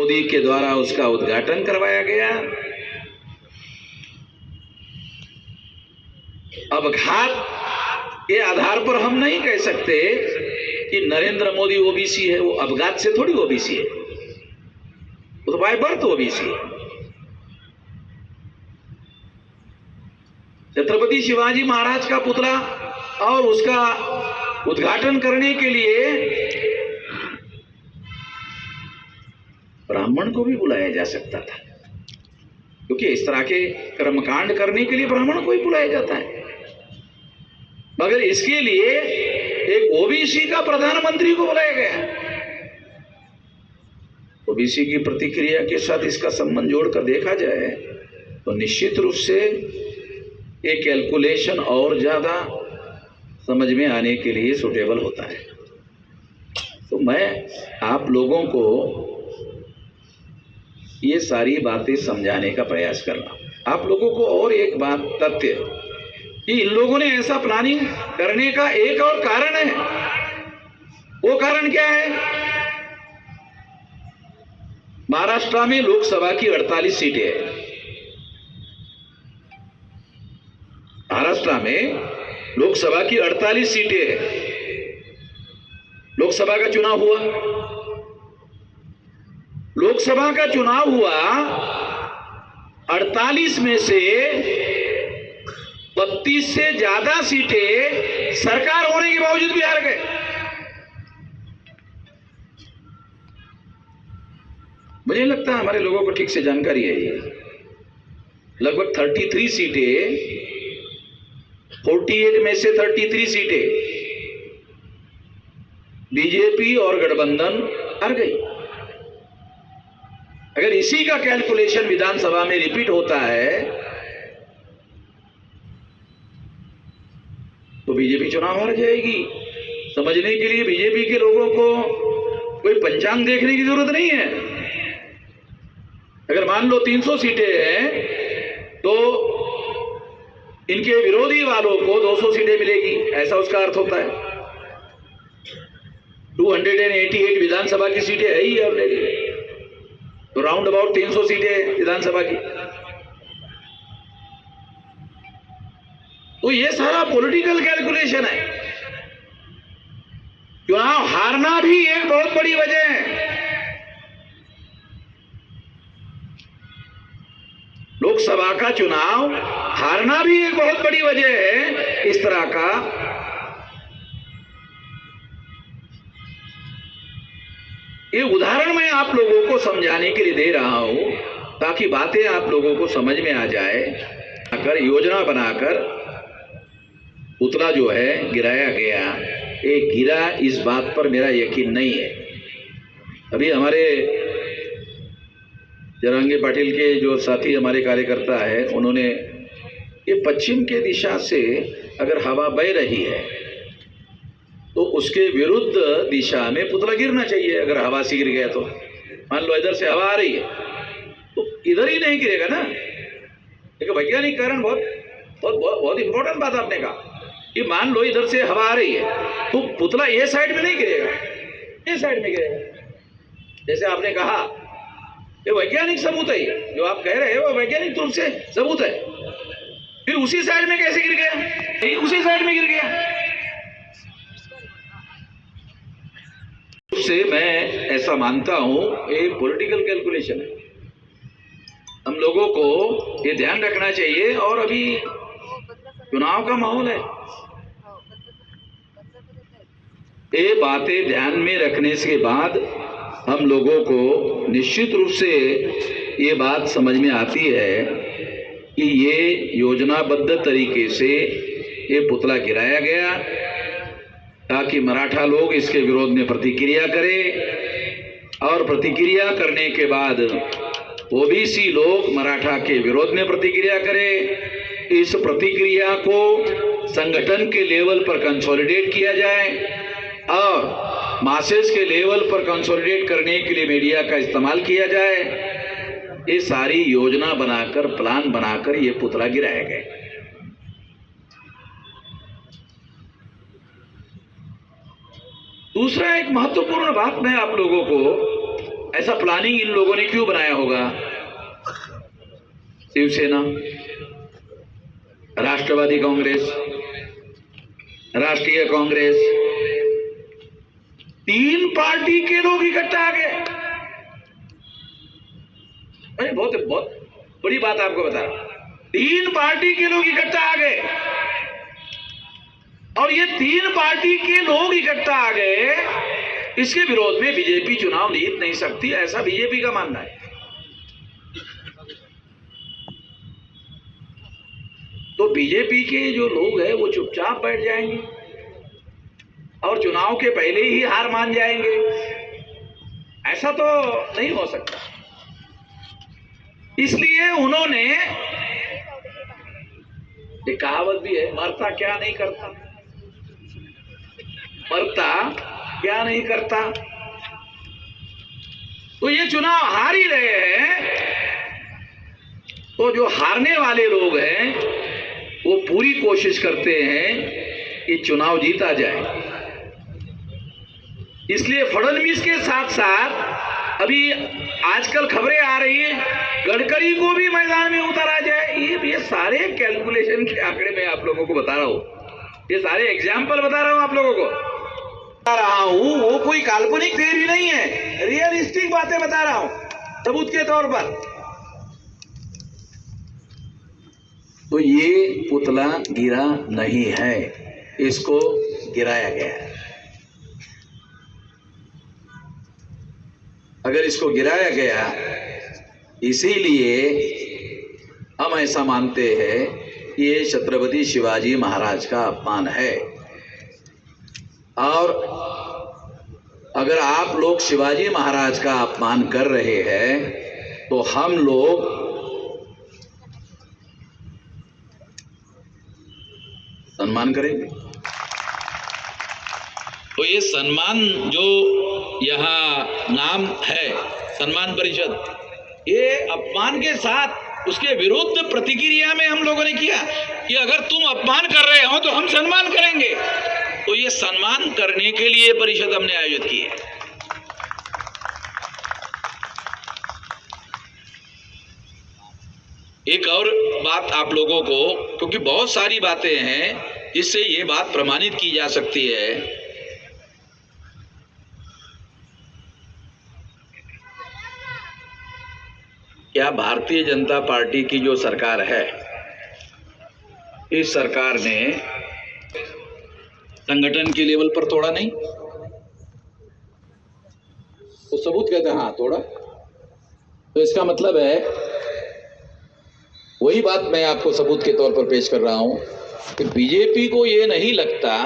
मोदी के द्वारा उसका उद्घाटन करवाया गया। अब घात के आधार पर हम नहीं कह सकते कि नरेंद्र मोदी ओबीसी है, वो अपघात से थोड़ी ओबीसी है, वो तो बाय बर्थ ओबीसी है। छत्रपति शिवाजी महाराज का पुतला और उसका उद्घाटन करने के लिए ब्राह्मण को भी बुलाया जा सकता था, क्योंकि इस तरह के कर्मकांड करने के लिए ब्राह्मण को ही बुलाया जाता है। मगर इसके लिए एक ओबीसी का प्रधानमंत्री को बुलाया गया। ओबीसी की प्रतिक्रिया के साथ इसका संबंध जोड़कर देखा जाए तो निश्चित रूप से एक कैलकुलेशन और ज्यादा समझ में आने के लिए सुटेबल होता है। तो मैं आप लोगों को ये सारी बातें समझाने का प्रयास कर रहा हूं। आप लोगों को और एक बात तथ्य कि इन लोगों ने ऐसा प्लानिंग करने का एक और कारण है। वो कारण क्या है? महाराष्ट्र में लोकसभा की 48 सीटें हैं। महाराष्ट्र में लोकसभा की 48 सीटें हैं। लोकसभा का चुनाव हुआ, लोकसभा का चुनाव हुआ, 48 में से 32 से ज्यादा सीटें सरकार होने के बावजूद भी हार गए। मुझे लगता है हमारे लोगों को ठीक से जानकारी है। ये लगभग 33 सीटें, 48 में से 33 सीटें बीजेपी और गठबंधन हार गई। अगर इसी का कैलकुलेशन विधानसभा में रिपीट होता है तो बीजेपी चुनाव हार जाएगी। समझने के लिए बीजेपी के लोगों को कोई पंचांग देखने की जरूरत नहीं है। अगर मान लो 300 सीटें हैं तो इनके विरोधी वालों को 200 सीटें मिलेगी, ऐसा उसका अर्थ होता है। 288 विधानसभा की सीटें है ही ऑलरेडी, तो राउंड अबाउट 300 सीटें विधानसभा की। तो ये सारा पॉलिटिकल कैलकुलेशन है। चुनाव हारना भी एक बहुत बड़ी वजह है। लोकसभा का चुनाव हारना भी एक बहुत बड़ी वजह है। इस तरह का ये उदाहरण मैं आप लोगों को समझाने के लिए दे रहा हूं ताकि बातें आप लोगों को समझ में आ जाए। अगर योजना बनाकर पुतला जो है गिराया गया, ये गिरा इस बात पर मेरा यकीन नहीं है। अभी हमारे जरांगे पाटिल के जो साथी हमारे कार्यकर्ता है, उन्होंने ये पश्चिम के दिशा से अगर हवा बह रही है तो उसके विरुद्ध दिशा में पुतला गिरना चाहिए। अगर हवा से गिर गया तो मान लो इधर से हवा आ रही है तो इधर ही नहीं गिरेगा ना। एक वैज्ञानिक कारण बहुत इंपॉर्टेंट बात आपने कहा कि मान लो इधर से हवा आ रही है तो पुतला ये साइड में नहीं गिरेगा, ये साइड में गिरेगा। जैसे आपने कहा ये वैज्ञानिक सबूत है, जो आप कह रहे हैं वो वैज्ञानिक रूप से सबूत है। फिर उसी साइड में कैसे गिर गया? उसी साइड में गिर गया। उससे मैं ऐसा मानता हूं ये पॉलिटिकल कैलकुलेशन है। हम लोगों को ये ध्यान रखना चाहिए। और अभी चुनाव का माहौल है, ये बातें ध्यान में रखने के बाद हम लोगों को निश्चित रूप से ये बात समझ में आती है कि ये योजनाबद्ध तरीके से ये पुतला गिराया गया ताकि मराठा लोग इसके विरोध में प्रतिक्रिया करें और प्रतिक्रिया करने के बाद ओबीसी लोग मराठा के विरोध में प्रतिक्रिया करें। इस प्रतिक्रिया को संगठन के लेवल पर कंसोलिडेट किया जाए और मासेस के लेवल पर कंसोलिडेट करने के लिए मीडिया का इस्तेमाल किया जाए। ये सारी योजना बनाकर, प्लान बनाकर ये पुतला गिराया गया। दूसरा एक महत्वपूर्ण बात मैं आप लोगों को ऐसा प्लानिंग इन लोगों ने क्यों बनाया होगा? शिवसेना, राष्ट्रवादी कांग्रेस, राष्ट्रीय कांग्रेस, 3 पार्टी के लोग इकट्ठा आ गए। अरे बहुत बड़ी बात आपको बता रहा हूं। 3 पार्टी के लोग इकट्ठा आ गए और ये 3 पार्टी के लोग इकट्ठा आ गए, इसके विरोध में बीजेपी चुनाव जीत नहीं सकती, ऐसा बीजेपी का मानना है। तो बीजेपी के जो लोग हैं वो चुपचाप बैठ जाएंगे और चुनाव के पहले ही हार मान जाएंगे, ऐसा तो नहीं हो सकता। इसलिए उन्होंने, एक कहावत भी है, मरता क्या नहीं करता, मरता क्या नहीं करता। तो ये चुनाव हार ही रहे हैं, तो जो हारने वाले लोग हैं वो पूरी कोशिश करते हैं कि चुनाव जीता जाए। इसलिए फडणवीस के साथ साथ अभी आजकल खबरें आ रही है गडकरी को भी मैदान में उतारा जाए। ये सारे कैलकुलेशन के आंकड़े मैं आप लोगों को बता रहा हूं, ये सारे एग्जाम्पल बता रहा हूं आप लोगों को, बता रहा हूं। वो कोई काल्पनिक थ्योरी नहीं है, रियलिस्टिक बातें बता रहा हूं सबूत के तौर पर। तो ये पुतला गिरा नहीं है, इसको गिराया गया है। अगर इसको गिराया गया, इसीलिए हम ऐसा मानते हैं कि ये छत्रपति शिवाजी महाराज का अपमान है। और अगर आप लोग शिवाजी महाराज का अपमान कर रहे हैं तो हम लोग सम्मान करेंगे। तो ये सम्मान जो यहाँ नाम है सम्मान परिषद, ये अपमान के साथ उसके विरुद्ध प्रतिक्रिया में हम लोगों ने किया कि अगर तुम अपमान कर रहे हो तो हम सम्मान करेंगे। तो ये सम्मान करने के लिए परिषद हमने आयोजित की है। एक और बात आप लोगों को, क्योंकि बहुत सारी बातें हैं जिससे ये बात प्रमाणित की जा सकती है। क्या भारतीय जनता पार्टी की जो सरकार है, इस सरकार ने संगठन के लेवल पर तोड़ा नहीं? तो सबूत कहते हैं हाँ तोड़ा। तो इसका मतलब है, वही बात मैं आपको सबूत के तौर पर पेश कर रहा हूं कि बीजेपी को ये नहीं लगता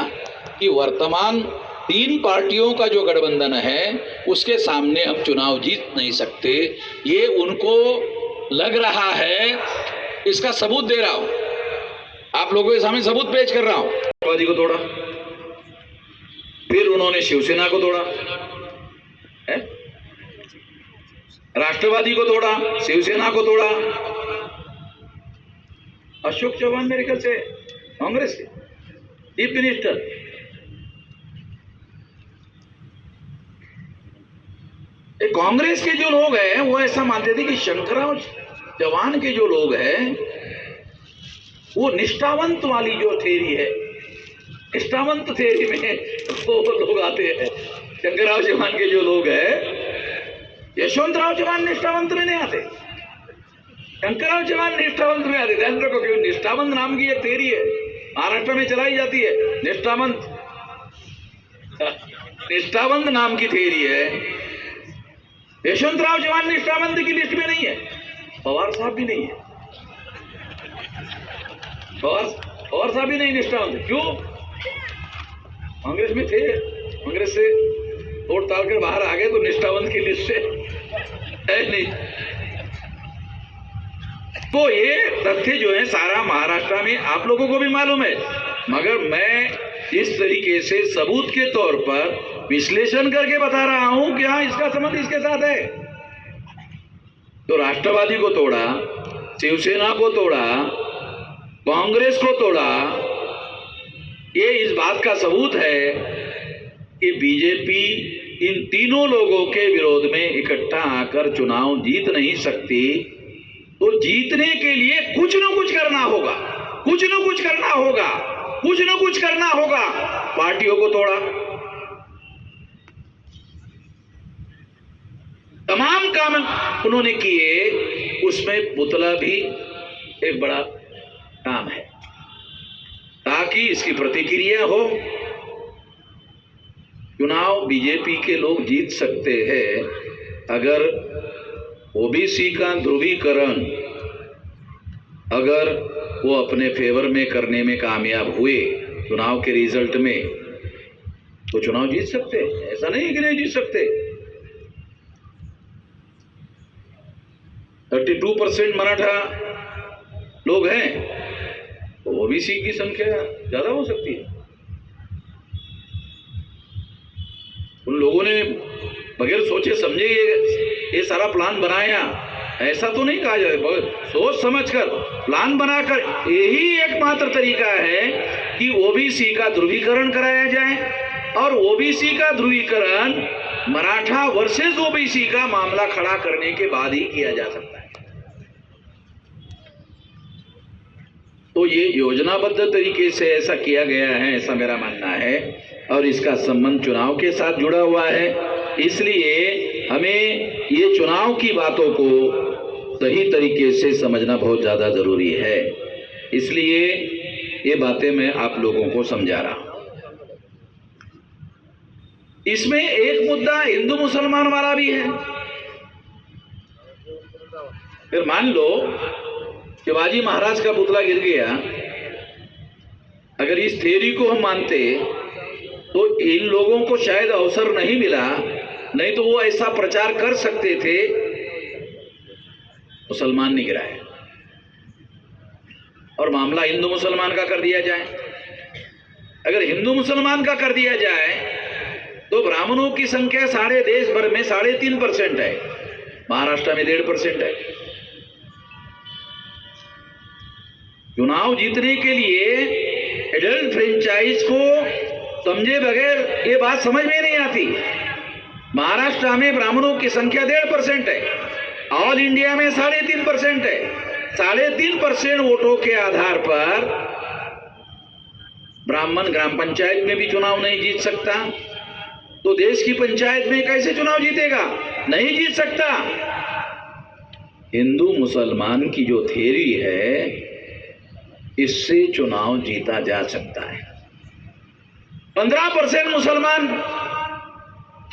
कि वर्तमान 3 पार्टियों का जो गठबंधन है उसके सामने हम चुनाव जीत नहीं सकते। ये उनको लग रहा है, इसका सबूत दे रहा हूं, आप लोगों के सामने सबूत पेश कर रहा हूं। राष्ट्रवादी को तोड़ा, फिर उन्होंने शिवसेना को तोड़ा, राष्ट्रवादी को तोड़ा, शिवसेना को तोड़ा। अशोक चौहान मेरे ख्याल से कांग्रेस के चीफ मिनिस्टर, कांग्रेस के जो लोग हैं वो ऐसा मानते थे कि शंकरराव चौहान के जो लोग हैं वो निष्ठावंत वाली जो थ्योरी है, निष्ठावंत थ्योरी में वो लोग आते हैं। शंकरराव चौहान के जो लोग हैं, यशवंतराव चौहान निष्ठावंत में नहीं आते, शंकरराव चौहान निष्ठावंत में आते। ध्यान रखो कि निष्ठावंत नाम की एक थ्योरी है, महाराष्ट्र में चलाई जाती है। निष्ठावंत नाम की थ्योरी है। यशवंतराव चौहान निष्ठावंत की लिस्ट में नहीं है, पवार साहब भी नहीं है, पवार साहब भी नहीं निष्ठावंत। क्यों? कांग्रेस में थे, कांग्रेस से तोड़ ताड़ कर बाहर आ गए तो निष्ठावंत की लिस्ट से है नहीं। तो ये तथ्य जो है सारा महाराष्ट्र में आप लोगों को भी मालूम है, मगर मैं इस तरीके से सबूत के तौर पर विश्लेषण करके बता रहा हूं कि हाँ इसका संबंध इसके साथ है। तो राष्ट्रवादी को तोड़ा, शिवसेना को तोड़ा, कांग्रेस को तोड़ा, ये इस बात का सबूत है कि बीजेपी इन तीनों लोगों के विरोध में इकट्ठा आकर चुनाव जीत नहीं सकती, तो जीतने के लिए कुछ न कुछ करना होगा, कुछ न कुछ करना होगा, कुछ न कुछ करना होगा। पार्टियों को तोड़ा, तमाम काम उन्होंने किए, उसमें पुतला भी एक बड़ा काम है, ताकि इसकी प्रतिक्रिया हो। चुनाव बीजेपी के लोग जीत सकते हैं अगर ओबीसी का ध्रुवीकरण अगर वो अपने फेवर में करने में कामयाब हुए चुनाव के रिजल्ट में, तो चुनाव जीत सकते हैं। ऐसा नहीं कि नहीं जीत सकते। 32% मराठा लोग हैं, तो ओबीसी की संख्या ज्यादा हो सकती है। उन लोगों ने बगैर सोचे समझे ये सारा प्लान बनाया, ऐसा तो नहीं कहा जाए, सोच समझकर प्लान बनाकर। यही एकमात्र तरीका है कि ओबीसी का ध्रुवीकरण कराया जाए, और ओबीसी का ध्रुवीकरण मराठा वर्सेस ओबीसी का मामला खड़ा करने के बाद ही किया जा सकता है। तो ये योजनाबद्ध तरीके से ऐसा किया गया है, ऐसा मेरा मानना है, और इसका संबंध चुनाव के साथ जुड़ा हुआ है। इसलिए हमें ये चुनाव की बातों को सही तरीके से समझना बहुत ज्यादा जरूरी है। इसलिए ये बातें मैं आप लोगों को समझा रहा हूं। इसमें एक मुद्दा हिंदू मुसलमान वाला भी है। फिर मान लो शिवाजी महाराज का पुतला गिर गया, अगर इस थ्योरी को हम मानते तो इन लोगों को शायद अवसर नहीं मिला, नहीं तो वो ऐसा प्रचार कर सकते थे मुसलमान नहीं गिराए, और मामला हिंदू मुसलमान का कर दिया जाए। अगर हिंदू मुसलमान का कर दिया जाए तो ब्राह्मणों की संख्या सारे देश भर में 3.5% है, महाराष्ट्र में 1.5% है। चुनाव जीतने के लिए एडल्ट फ्रेंचाइज को समझे बगैर ये बात समझ में नहीं आती। महाराष्ट्र में ब्राह्मणों की संख्या 1.5% है, ऑल इंडिया में 3.5% है। 3.5% वोटों के आधार पर ब्राह्मण ग्राम पंचायत में भी चुनाव नहीं जीत सकता, तो देश की पंचायत में कैसे चुनाव जीतेगा? नहीं जीत सकता। हिंदू मुसलमान की जो थ्योरी है, इससे चुनाव जीता जा सकता है। 15% मुसलमान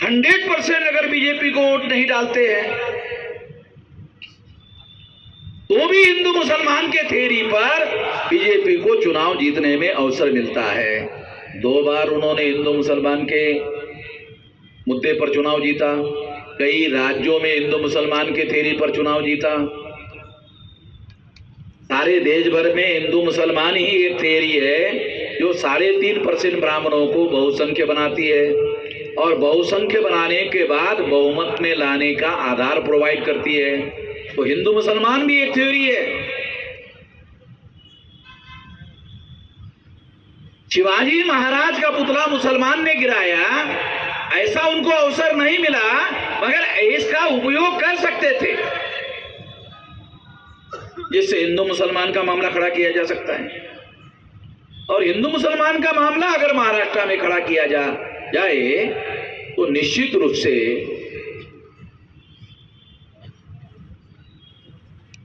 100% अगर बीजेपी को वोट नहीं डालते हैं, तो भी हिंदू मुसलमान के थ्योरी पर बीजेपी को चुनाव जीतने में अवसर मिलता है। 2 बार उन्होंने हिंदू मुसलमान के मुद्दे पर चुनाव जीता, कई राज्यों में हिंदू मुसलमान के थ्योरी पर चुनाव जीता। सारे देश भर में हिंदू मुसलमान ही एक थ्योरी है जो 3.5% ब्राह्मणों को बहुसंख्य बनाती है, और बहुसंख्य बनाने के बाद बहुमत में लाने का आधार प्रोवाइड करती है। तो हिंदू मुसलमान भी एक थ्योरी है। शिवाजी महाराज का पुतला मुसलमान ने गिराया, ऐसा उनको अवसर नहीं मिला, मगर इसका उपयोग कर सकते थे, जिससे हिंदू मुसलमान का मामला खड़ा किया जा सकता है। और हिंदू मुसलमान का मामला अगर महाराष्ट्र में खड़ा किया जाए तो निश्चित रूप से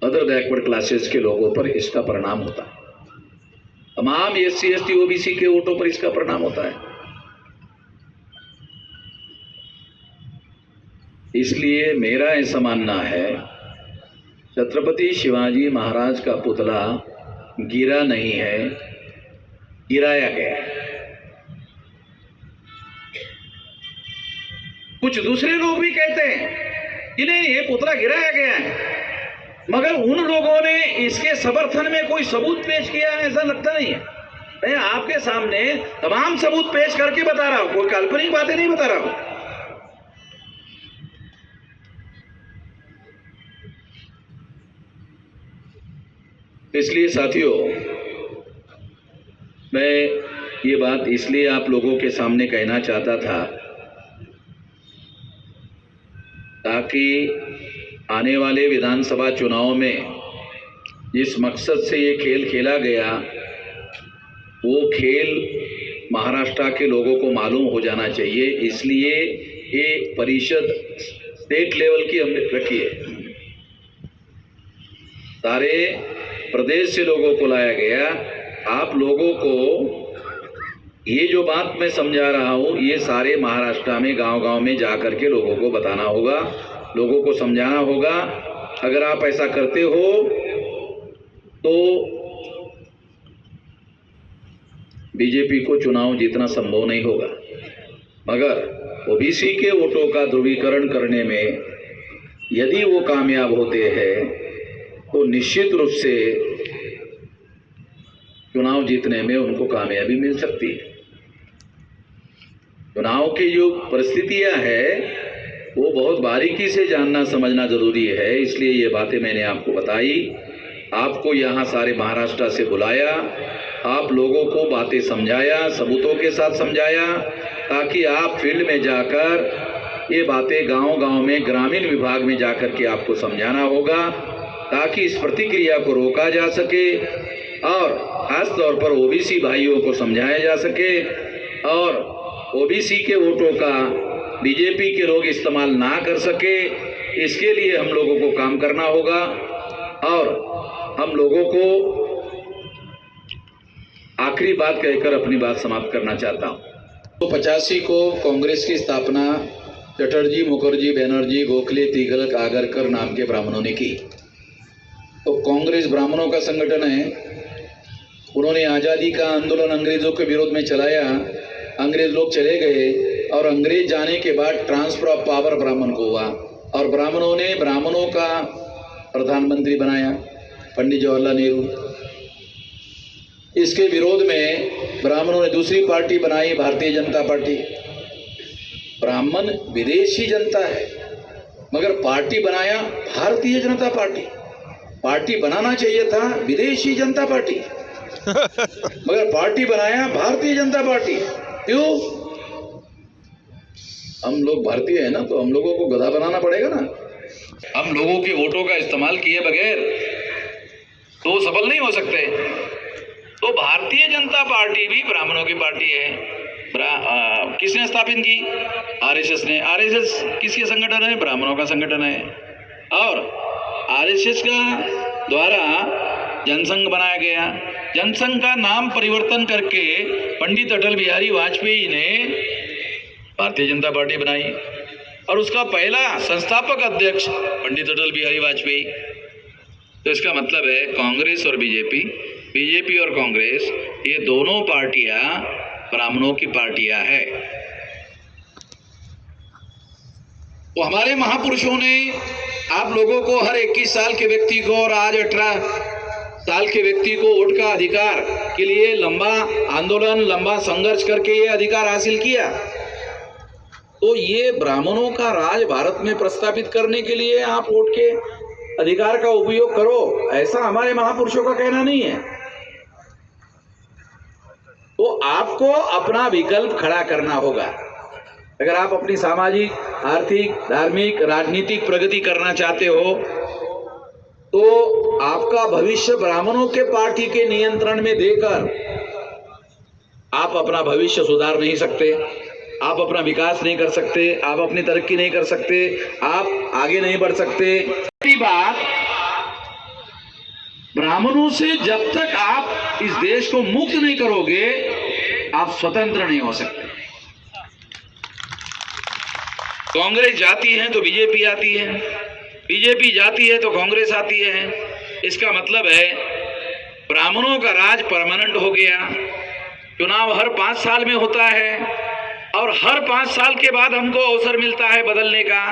अदर बैकवर्ड क्लासेस के लोगों पर इसका परिणाम होता है, तमाम SC ST OBC के वोटों पर इसका परिणाम होता है। इसलिए मेरा ऐसा मानना है, छत्रपति शिवाजी महाराज का पुतला गिरा नहीं है, गिराया गया है। कुछ दूसरे लोग भी कहते हैं कि नहीं, ये पुतला गिराया गया है, मगर उन लोगों ने इसके समर्थन में कोई सबूत पेश किया है ऐसा लगता नहीं है। मैं आपके सामने तमाम सबूत पेश करके बता रहा हूं, कोई काल्पनिक बातें नहीं बता रहा हूं। इसलिए साथियों, मैं ये बात इसलिए आप लोगों के सामने कहना चाहता था ताकि आने वाले विधानसभा चुनाव में जिस मकसद से ये खेल खेला गया वो खेल महाराष्ट्र के लोगों को मालूम हो जाना चाहिए। इसलिए ये परिषद स्टेट लेवल की हमने रखी है, सारे प्रदेश से लोगों को लाया गया। आप लोगों को ये जो बात मैं समझा रहा हूँ ये सारे महाराष्ट्र में गांव-गांव में जाकर के लोगों को बताना होगा, लोगों को समझाना होगा। अगर आप ऐसा करते हो तो बीजेपी को चुनाव जीतना संभव नहीं होगा। मगर ओबीसी के वोटों का ध्रुवीकरण करने में यदि वो कामयाब होते हैं तो निश्चित रूप से चुनाव जीतने में उनको कामयाबी मिल सकती है। चुनाव की जो परिस्थितियां है वो बहुत बारीकी से जानना समझना जरूरी है। इसलिए ये बातें मैंने आपको बताई, आपको यहाँ सारे महाराष्ट्र से बुलाया, आप लोगों को बातें समझाया, सबूतों के साथ समझाया, ताकि आप फील्ड में जाकर ये बातें गांव-गांव में ग्रामीण विभाग में जाकर के आपको समझाना होगा, ताकि इस प्रतिक्रिया को रोका जा सके और खास तौर पर ओबीसी भाइयों को समझाया जा सके और ओबीसी के वोटों का बीजेपी के लोग इस्तेमाल ना कर सके। इसके लिए हम लोगों को काम करना होगा और हम लोगों को आखिरी बात कहकर अपनी बात समाप्त करना चाहता हूं। तो 85 को कांग्रेस की स्थापना चटर्जी, मुखर्जी, बनर्जी, गोखले, तिगलक, आगरकर नाम के ब्राह्मणों ने की। तो कांग्रेस ब्राह्मणों का संगठन है। उन्होंने आज़ादी का आंदोलन अंग्रेजों के विरोध में चलाया, अंग्रेज लोग चले गए और अंग्रेज जाने के बाद ट्रांसफर ऑफ पावर ब्राह्मण को हुआ और ब्राह्मणों ने ब्राह्मणों का प्रधानमंत्री बनाया पंडित जवाहरलाल नेहरू। इसके विरोध में ब्राह्मणों ने दूसरी पार्टी बनाई, भारतीय जनता पार्टी। ब्राह्मण विदेशी जनता है मगर पार्टी बनाया भारतीय जनता पार्टी। पार्टी बनाना चाहिए था विदेशी जनता पार्टी मगर पार्टी बनाया भारतीय जनता पार्टी। क्यों? हम लोग भारतीय है ना, तो हम लोगों को गधा बनाना पड़ेगा ना। हम लोगों के वोटों का इस्तेमाल किए बगैर तो सफल नहीं हो सकते। तो भारतीय जनता पार्टी भी ब्राह्मणों की पार्टी है। किसने स्थापित की? आरएसएस ने। आरएसएस किसके संगठन है? ब्राह्मणों का संगठन है। और आरएसएस का द्वारा जनसंघ बनाया गया। जनसंघ का नाम परिवर्तन करके पंडित अटल बिहारी वाजपेयी ने भारतीय जनता पार्टी बनाई और उसका पहला संस्थापक अध्यक्ष पंडित अटल बिहारी वाजपेयी। तो इसका मतलब है कांग्रेस और बीजेपी, बीजेपी और कांग्रेस, ये दोनों पार्टियां ब्राह्मणों की पार्टियां हैं। तो हमारे महापुरुषों ने आप लोगों को, हर 21 साल के व्यक्ति को और आज 18 साल के व्यक्ति को वोट का अधिकार के लिए लंबा आंदोलन, लंबा संघर्ष करके ये अधिकार हासिल किया। तो ये ब्राह्मणों का राज भारत में प्रस्तापित करने के लिए आप वोट के अधिकार का उपयोग करो, ऐसा हमारे महापुरुषों का कहना नहीं है। तो आपको अपना विकल्प खड़ा करना होगा। अगर आप अपनी सामाजिक, आर्थिक, धार्मिक, राजनीतिक प्रगति करना चाहते हो तो आपका भविष्य ब्राह्मणों के पार्टी के नियंत्रण में देकर आप अपना भविष्य सुधार नहीं सकते, आप अपना विकास नहीं कर सकते, आप अपनी तरक्की नहीं कर सकते, आप आगे नहीं बढ़ सकते। पहली बात, ब्राह्मणों से जब तक आप इस देश को मुक्त नहीं करोगे आप स्वतंत्र नहीं हो सकते। कांग्रेस जाती है तो बीजेपी आती है, बीजेपी जाती है तो कांग्रेस आती है। इसका मतलब है ब्राह्मणों का राज परमानेंट हो गया। चुनाव हर 5 साल में होता है और हर 5 साल के बाद हमको अवसर मिलता है बदलने का,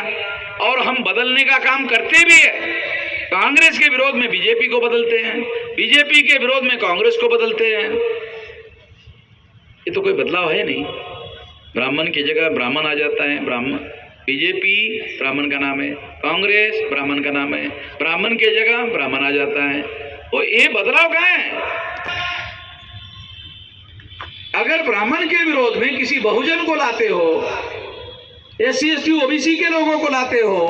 और हम बदलने का काम करते भी है। कांग्रेस के विरोध में बीजेपी को बदलते हैं, बीजेपी के विरोध में कांग्रेस को बदलते हैं। ये तो कोई बदलाव है नहीं। ब्राह्मण की जगह ब्राह्मण आ जाता है। ब्राह्मण, बीजेपी ब्राह्मण का नाम है, कांग्रेस ब्राह्मण का नाम है, ब्राह्मण की जगह ब्राह्मण आ जाता है। तो ये बदलाव कहाँ है? अगर ब्राह्मण के विरोध में किसी बहुजन को लाते हो, SC ST OBC के लोगों को लाते हो,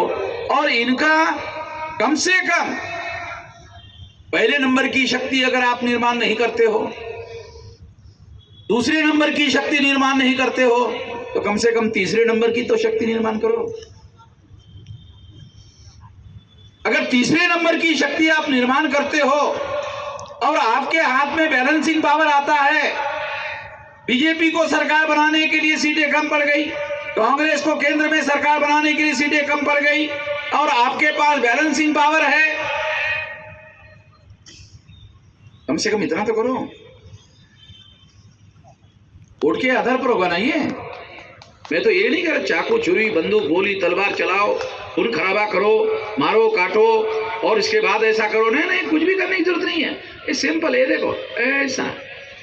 और इनका कम से कम पहले नंबर की शक्ति अगर आप निर्माण नहीं करते हो, दूसरे नंबर की शक्ति निर्माण नहीं करते हो, तो कम से कम तीसरे नंबर की तो शक्ति निर्माण करो। अगर तीसरे नंबर की शक्ति आप निर्माण करते हो और आपके हाथ में बैलेंसिंग पावर आता है, बीजेपी को सरकार बनाने के लिए सीटें कम पड़ गई, कांग्रेस को केंद्र में सरकार बनाने के लिए सीटें कम पड़ गई, और आपके पास बैलेंसिंग पावर है, कम से कम इतना तो करो। वोट के आधार पर होगा ना ये। मैं तो ये नहीं कह रहा चाकू छुरी बंदूक गोली तलवार चलाओ, खून खराबा करो, मारो काटो और इसके बाद ऐसा करो। नहीं नहीं, कुछ भी करने की जरूरत नहीं है। ये सिंपल है, देखो ऐसा,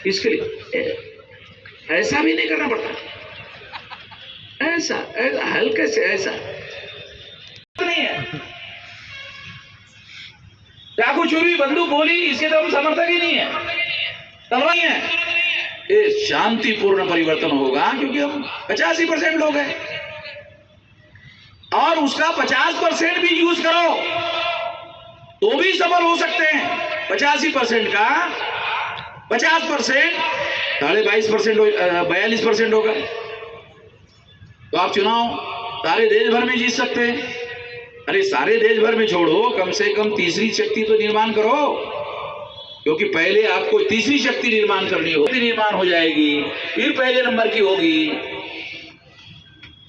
इसके लिए ऐसा भी नहीं करना पड़ता, ऐसा ऐसा हल्के से ऐसा नहीं है। चाकू छुरी बंदूक गोली इसके तो हम समर्थक ही नहीं है, तलवार है। ये शांतिपूर्ण परिवर्तन होगा क्योंकि हम 85% लोग हैं और उसका 50% भी यूज करो तो भी सफल हो सकते हैं। 85% का 50% 42% होगा तो आप चुनाव सारे देश भर में जीत सकते हैं। अरे सारे देश भर में छोड़ो, कम से कम तीसरी शक्ति तो निर्माण करो, क्योंकि पहले आपको तीसरी शक्ति निर्माण करनी होगी, निर्माण हो जाएगी, फिर पहले नंबर की होगी।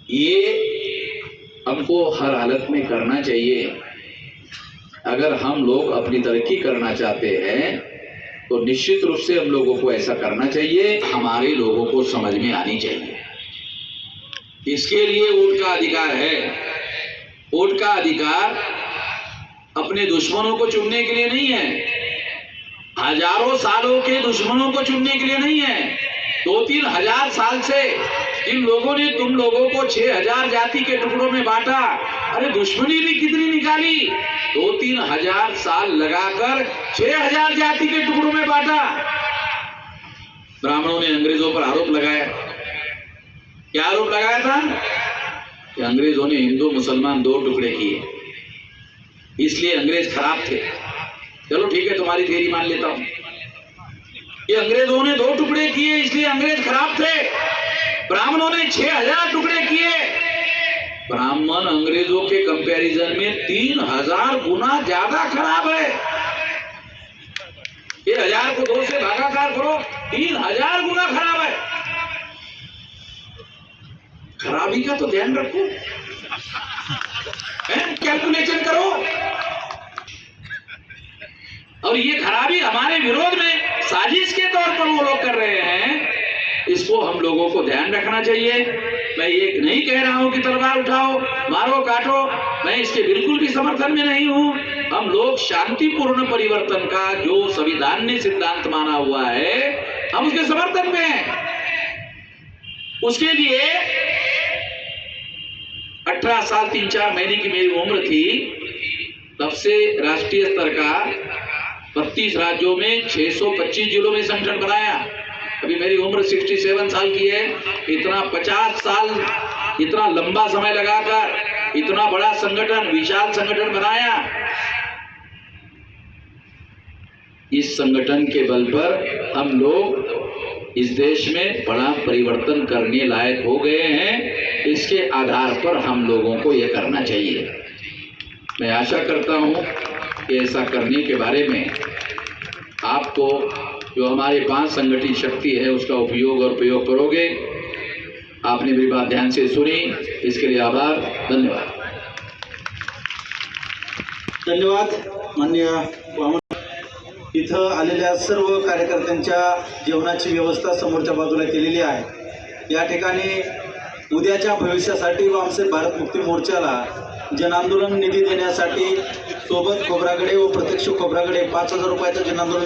ये हमको हर हालत में करना चाहिए। अगर हम लोग अपनी तरक्की करना चाहते हैं तो निश्चित रूप से हम लोगों को ऐसा करना चाहिए, हमारे लोगों को समझ में आनी चाहिए। इसके लिए वोट का अधिकार है। वोट का अधिकार अपने दुश्मनों को चुनने के लिए नहीं है, हजारों सालों के दुश्मनों को चुनने के लिए नहीं है। 2-3 हजार साल से जिन लोगों ने तुम लोगों को 6000 जाति के टुकड़ों में बांटा, अरे दुश्मनी भी कितनी निकाली, 2-3 हजार साल लगाकर 6000 जाति के टुकड़ों में बांटा। ब्राह्मणों ने अंग्रेजों पर आरोप लगाया। क्या आरोप लगाया था कि अंग्रेजों ने हिंदू मुसलमान 2 टुकड़े किए, इसलिए अंग्रेज खराब थे। चलो ठीक है, तुम्हारी थ्योरी मान लेता हूं कि अंग्रेजों ने 2 टुकड़े किए इसलिए अंग्रेज खराब थे। ब्राह्मणों ने 6000 टुकड़े किए, ब्राह्मण अंग्रेजों के कंपैरिजन में 3000 गुना ज्यादा खराब है। ये 1000 को 2 से भागाकार करो, 3000 गुना खराब है। खराबी का तो ध्यान रखो, कैलकुलेशन करो। और ये खराबी हमारे विरोध में साजिश के तौर पर वो लोग कर रहे हैं, इसको हम लोगों को ध्यान रखना चाहिए। मैं ये नहीं कह रहा हूं कि तलवार उठाओ मारो काटो, मैं इसके बिल्कुल भी समर्थन में नहीं हूं। हम लोग शांतिपूर्ण परिवर्तन का जो संविधान ने सिद्धांत माना हुआ है, हम उसके समर्थन में हैं। उसके लिए 18 साल 3-4 महीने की मेरी उम्र थी, तब से राष्ट्रीय स्तर का 32 राज्यों में 625 जिलों में संगठन बनाया। अभी मेरी उम्र 67 साल की है। इतना 50 साल, इतना लंबा समय लगाकर इतना बड़ा संगठन, विशाल संगठन बनाया। इस संगठन के बल पर हम लोग इस देश में बड़ा परिवर्तन करने लायक हो गए हैं। इसके आधार पर हम लोगों को यह करना चाहिए। मैं आशा करता हूं कि ऐसा करने के बारे में आपको जो हमारे 5 संगठित शक्ति है उसका उपयोग और प्रयोग करोगे। आपने मेरी बात ध्यान से सुनी, इसके लिए आभार, धन्यवाद। धन्यवाद माननीय। इथं आलेल्या सर्व कार्यकर्त्यांच्या जेवणाची व्यवस्था समोरच्या बाजूला केलेली आहे। या ठिकाणी उद्याच्या भविष्यासाठी वामसाहेब भारत मुक्ती मोर्चाला जनांदोलन निधी देण्यासाठी सोबत खोब्रागडे व प्रत्यक्ष खोब्रागडे 5000 रुपयाचं जनांदोलन